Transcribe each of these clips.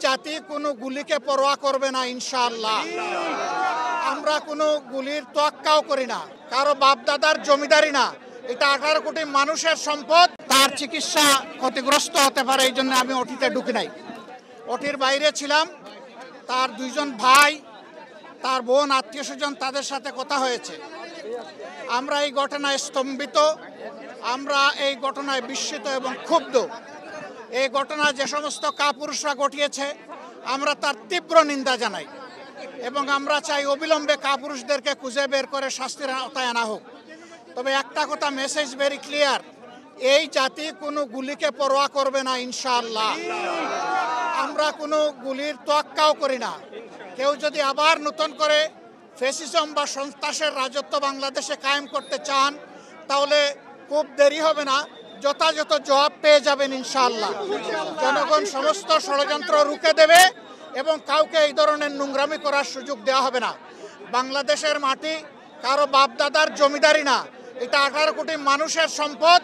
জাতি কোনো গুলিকে পরোয়া করবে না ইনশাআল্লাহ। আমরা কোনো গুলির তোয়াক্কাও করি না, কারো বাপদাদার জমিদারি না, এটা 18 কোটি মানুষের সম্পদ। তার চিকিৎসা ক্ষতিগ্রস্ত হতে পারে, এই জন্য আমি ওটিতে ঢুকি নাই, ওটির বাইরে ছিলাম। তার 2 জন ভাই, তার বোন, আত্মীয় স্বজন, তাদের সাথে কথা হয়েছে। আমরা এই ঘটনায় স্তম্ভিত, আমরা এই ঘটনায় বিস্মিত এবং ক্ষুব্ধ। এই ঘটনা যে সমস্ত কাপুরুষরা ঘটিয়েছে, আমরা তার তীব্র নিন্দা জানাই এবং আমরা চাই অবিলম্বে কাপুরুষদেরকে খুঁজে বের করে শাস্তির আওতায় আনা হোক। তবে একটা কথা, মেসেজ ভেরি ক্লিয়ার, এই জাতি কোনো গুলিকে পরোয়া করবে না ইনশাআল্লাহ। আমরা কোনো গুলির তোয়াক্কাও করি না। কেউ যদি আবার নতুন করে ফ্যাসিজম বা সন্ত্রাসের রাজত্ব বাংলাদেশে কায়েম করতে চান, তাহলে খুব দেরি হবে না, যথাযথ জবাব পেয়ে যাবেন ইনশাআল্লাহ। জনগণ সমস্ত ষড়যন্ত্র রুখে দেবে এবং কাউকে এই ধরনের নোংরামি করার সুযোগ দেওয়া হবে না। বাংলাদেশের মাটি কারো বাপদাদার জমিদারি না, এটা 18 কোটি মানুষের সম্পদ।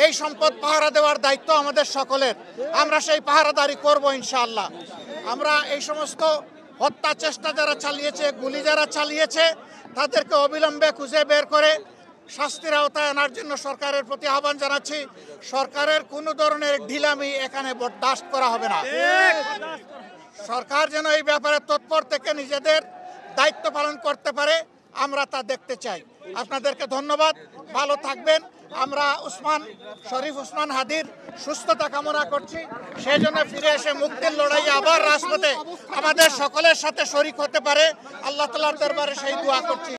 এই সম্পদ পাহারা দেওয়ার দায়িত্ব আমাদের সকলের। আমরা সেই পাহারাদারি করব ইনশাআল্লাহ। আমরা এই সমস্ত হত্যা চেষ্টা যারা চালিয়েছে, গুলি যারা চালিয়েছে, তাদেরকে অবিলম্বে খুঁজে বের করে শাস্তির আওতায় আনার জন্য সরকারের প্রতি আহ্বান জানাচ্ছি। সরকারের কোনো ধরনের ঢিলামি এখানে বরদাস্ত করা হবে না। সরকার যেন এই ব্যাপারে তৎপর থেকে নিজেদের দায়িত্ব পালন করতে পারে, আমরা তা দেখতে চাই। আপনাদেরকে ধন্যবাদ, ভালো থাকবেন। আমরা শরীফ ওসমান হাদির সুস্থতা কামনা করছি, সেই জন্য ফিরে এসে মুক্তির লড়াইয়ে আবার রাজপথে আমাদের সকলের সাথে শরীক হতে পারে, আল্লাহ তাআলার দরবারে সেই দোয়া করছি।